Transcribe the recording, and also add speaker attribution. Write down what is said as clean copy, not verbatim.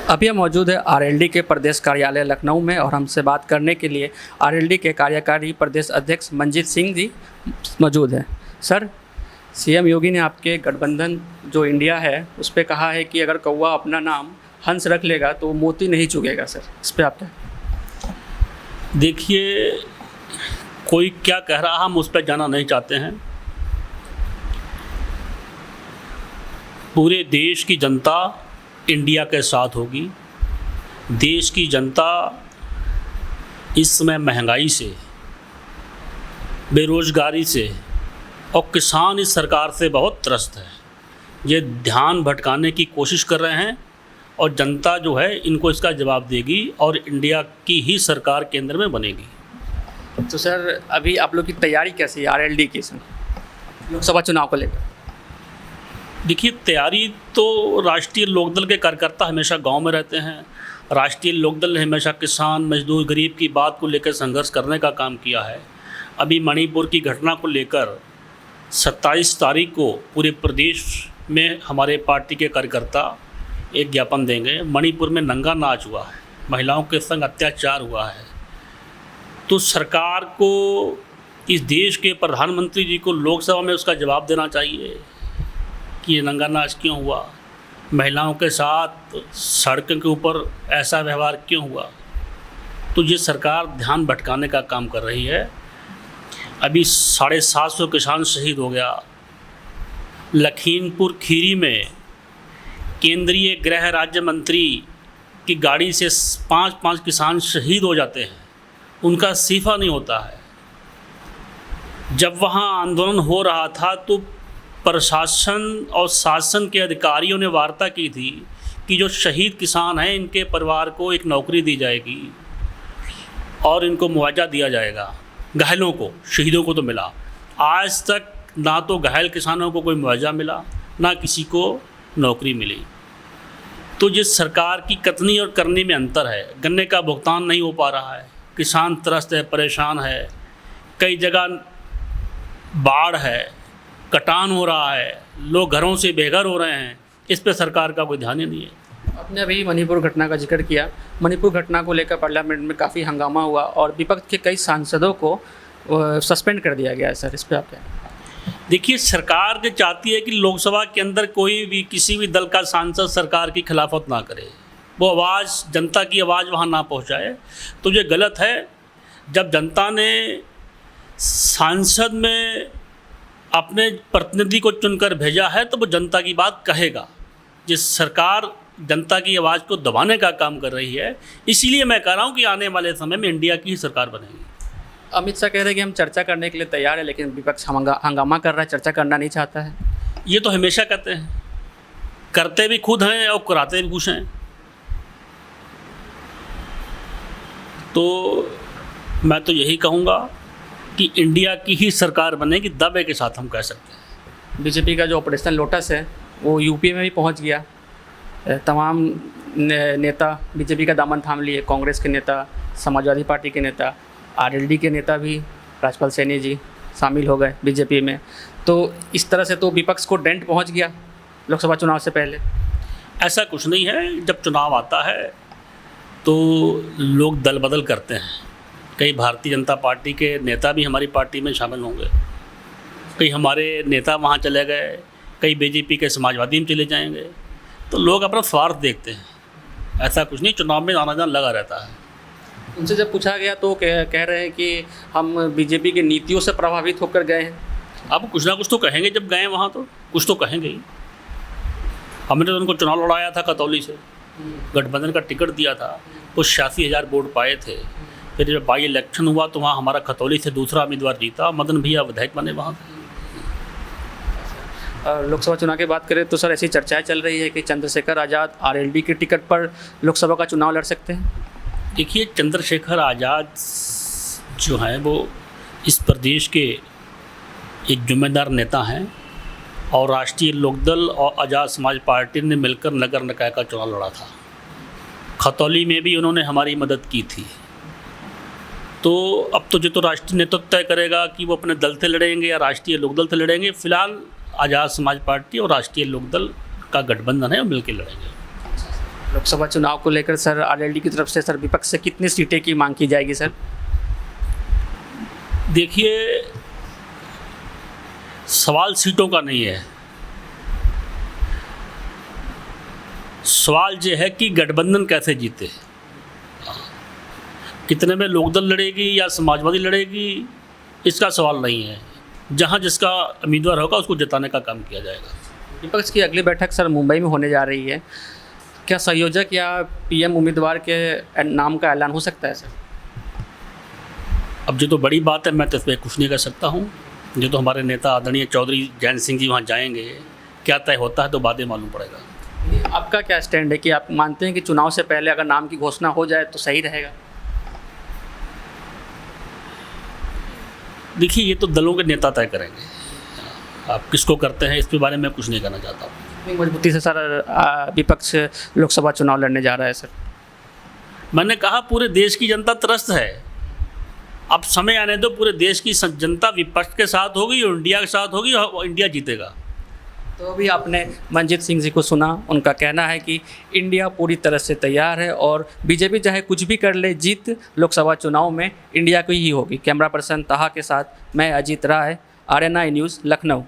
Speaker 1: अभी हम मौजूद है आरएलडी के प्रदेश कार्यालय लखनऊ में और हमसे बात करने के लिए आरएलडी के कार्यकारी प्रदेश अध्यक्ष मंजीत सिंह जी मौजूद हैं। सर, सीएम योगी ने आपके गठबंधन जो इंडिया है उस पर कहा है कि अगर कौवा अपना नाम हंस रख लेगा तो मोती नहीं चुगेगा। सर, इस पर आप क्या?
Speaker 2: देखिए, कोई क्या कह रहा हम उस पर जाना नहीं चाहते हैं। पूरे देश की जनता इंडिया के साथ होगी। देश की जनता इस समय महंगाई से, बेरोजगारी से और किसान इस सरकार से बहुत त्रस्त है। ये ध्यान भटकाने की कोशिश कर रहे हैं और जनता जो है इनको इसका जवाब देगी और इंडिया की ही सरकार केंद्र में बनेगी।
Speaker 1: तो सर, अभी आप लोग की तैयारी कैसी है आरएलडी की सर लोकसभा चुनाव को लेकर?
Speaker 2: देखिए, तैयारी तो राष्ट्रीय लोकदल के कार्यकर्ता हमेशा गांव में रहते हैं। राष्ट्रीय लोकदल ने हमेशा किसान, मजदूर, गरीब की बात को लेकर संघर्ष करने का काम किया है। अभी मणिपुर की घटना को लेकर 27 तारीख को पूरे प्रदेश में हमारे पार्टी के कार्यकर्ता एक ज्ञापन देंगे। मणिपुर में नंगा नाच हुआ है, महिलाओं के संग अत्याचार हुआ है। तो सरकार को, इस देश के प्रधानमंत्री जी को लोकसभा में उसका जवाब देना चाहिए कि ये नंगा नाच क्यों हुआ, महिलाओं के साथ सड़क के ऊपर ऐसा व्यवहार क्यों हुआ। तो ये सरकार ध्यान भटकाने का काम कर रही है। अभी 750 किसान शहीद हो गया। लखीमपुर खीरी में केंद्रीय गृह राज्य मंत्री की गाड़ी से 5 किसान शहीद हो जाते हैं, उनका इस्तीफा नहीं होता है। जब वहाँ आंदोलन हो रहा था तो प्रशासन और शासन के अधिकारियों ने वार्ता की थी कि जो शहीद किसान हैं इनके परिवार को एक नौकरी दी जाएगी और इनको मुआवजा दिया जाएगा। घायलों को, शहीदों को तो मिला। आज तक ना तो घायल किसानों को कोई मुआवजा मिला, ना किसी को नौकरी मिली। तो जिस सरकार की कथनी और करनी में अंतर है। गन्ने का भुगतान नहीं हो पा रहा है, किसान त्रस्त है, परेशान है। कई जगह बाढ़ है, कटान हो रहा है, लोग घरों से बेघर हो रहे हैं। इस पर सरकार का कोई ध्यान ही नहीं है।
Speaker 1: आपने अभी मणिपुर घटना का जिक्र किया। मणिपुर घटना को लेकर पार्लियामेंट में काफ़ी हंगामा हुआ और विपक्ष के कई सांसदों को सस्पेंड कर दिया गया है। सर, इस पर आप क्या?
Speaker 2: देखिए, सरकार जो चाहती है कि लोकसभा के अंदर कोई भी, किसी भी दल का सांसद सरकार की खिलाफत ना करे, वो आवाज़, जनता की आवाज़ वहाँ ना पहुँचाए। तो ये गलत है। जब जनता ने सांसद में अपने प्रतिनिधि को चुनकर भेजा है तो वो जनता की बात कहेगा। जिस सरकार जनता की आवाज़ को दबाने का काम कर रही है, इसीलिए मैं कह रहा हूँ कि आने वाले समय में इंडिया की ही सरकार बनेगी।
Speaker 1: अमित शाह कह रहे हैं कि हम चर्चा करने के लिए तैयार है, लेकिन विपक्ष हंगामा कर रहा है, चर्चा करना नहीं चाहता है।
Speaker 2: ये तो हमेशा कहते हैं, करते भी खुद हैं और कराते भी कुछ हैं। तो मैं तो यही कहूँगा कि इंडिया की ही सरकार बनेगी, दावे के साथ हम कह सकते हैं।
Speaker 1: बीजेपी का जो ऑपरेशन लोटस है वो यूपी में भी पहुंच गया। तमाम नेता बीजेपी का दामन थाम लिए। कांग्रेस के नेता, समाजवादी पार्टी के नेता, आरएलडी के नेता भी, राजपाल सैनी जी शामिल हो गए बीजेपी में। तो इस तरह से तो विपक्ष को डेंट पहुंच गया लोकसभा चुनाव से पहले।
Speaker 2: ऐसा कुछ नहीं है। जब चुनाव आता है तो लोग दल बदल करते हैं। कई भारतीय जनता पार्टी के नेता भी हमारी पार्टी में शामिल होंगे, कई हमारे नेता वहाँ चले गए, कई बीजेपी के समाजवादी में चले जाएंगे। तो लोग अपना स्वार्थ देखते हैं। ऐसा कुछ नहीं, चुनाव में आना जाना लगा रहता है।
Speaker 1: उनसे जब पूछा गया तो कह रहे हैं कि हम बीजेपी की नीतियों से प्रभावित होकर गए हैं।
Speaker 2: अब कुछ ना कुछ तो कहेंगे, जब गए वहाँ तो कुछ तो कहेंगे ही। हमने तो उनको चुनाव लड़ाया था खतौली से, गठबंधन का टिकट दिया था, वो 86,000 वोट पाए थे। फिर जब बाई इलेक्शन हुआ तो वहाँ हमारा खतौली से दूसरा उम्मीदवार जीता, मदन भैया विधायक बने वहाँ।
Speaker 1: लोकसभा चुनाव की बात करें तो सर, ऐसी चर्चाएं चल रही है कि चंद्रशेखर आज़ाद आरएलडी के टिकट पर लोकसभा का चुनाव लड़ सकते हैं।
Speaker 2: देखिए, चंद्रशेखर आज़ाद जो हैं वो इस प्रदेश के एक जिम्मेदार नेता हैं और राष्ट्रीय लोकदल और आज़ाद समाज पार्टी ने मिलकर नगर निकाय का चुनाव लड़ा था। खतौली में भी उन्होंने हमारी मदद की थी। तो अब तो जो तो राष्ट्रीय नेतृत्व तय करेगा कि वो अपने दल से लड़ेंगे या राष्ट्रीय लोकदल से लड़ेंगे। फिलहाल आज़ाद समाज पार्टी और राष्ट्रीय लोकदल का गठबंधन है, वो मिलकर लड़ेंगे।
Speaker 1: लोकसभा चुनाव को लेकर सर आरएलडी की तरफ से सर विपक्ष से कितनी सीटें की मांग की जाएगी सर?
Speaker 2: देखिए, सवाल सीटों का नहीं है, सवाल ये है कि गठबंधन कैसे जीते। कितने में लोकदल लड़ेगी या समाजवादी लड़ेगी, इसका सवाल नहीं है। जहां जिसका उम्मीदवार होगा उसको जिताने का काम किया जाएगा।
Speaker 1: विपक्ष की अगली बैठक सर मुंबई में होने जा रही है, क्या संयोजक या पीएम उम्मीदवार के नाम का ऐलान हो सकता है सर?
Speaker 2: अब जो तो बड़ी बात है, मैं तो इस पर कुछ नहीं कर सकता हूँ। जो तो हमारे नेता आदरणीय चौधरी जयंत सिंह जी वहाँ जाएंगे, क्या तय होता है तो बाद में मालूम पड़ेगा।
Speaker 1: आपका क्या स्टैंड है कि आप मानते हैं कि चुनाव से पहले अगर नाम की घोषणा हो जाए तो सही रहेगा?
Speaker 2: देखिए, ये तो दलों के नेता तय करेंगे, आप किसको करते हैं इसके बारे में कुछ नहीं कहना चाहता हूँ।
Speaker 1: कितनी मजबूती से सर विपक्ष लोकसभा चुनाव लड़ने जा रहा है सर?
Speaker 2: मैंने कहा पूरे देश की जनता त्रस्त है। अब समय आने दो, पूरे देश की जनता विपक्ष के साथ होगी और इंडिया के साथ होगी और इंडिया जीतेगा।
Speaker 1: तो अभी आपने मनजीत सिंह जी को सुना, उनका कहना है कि इंडिया पूरी तरह से तैयार है और बीजेपी चाहे कुछ भी कर ले, जीत लोकसभा चुनाव में इंडिया की ही होगी। कैमरा पर्सन ताहा के साथ मैं अजीत राय, RNI न्यूज़, लखनऊ।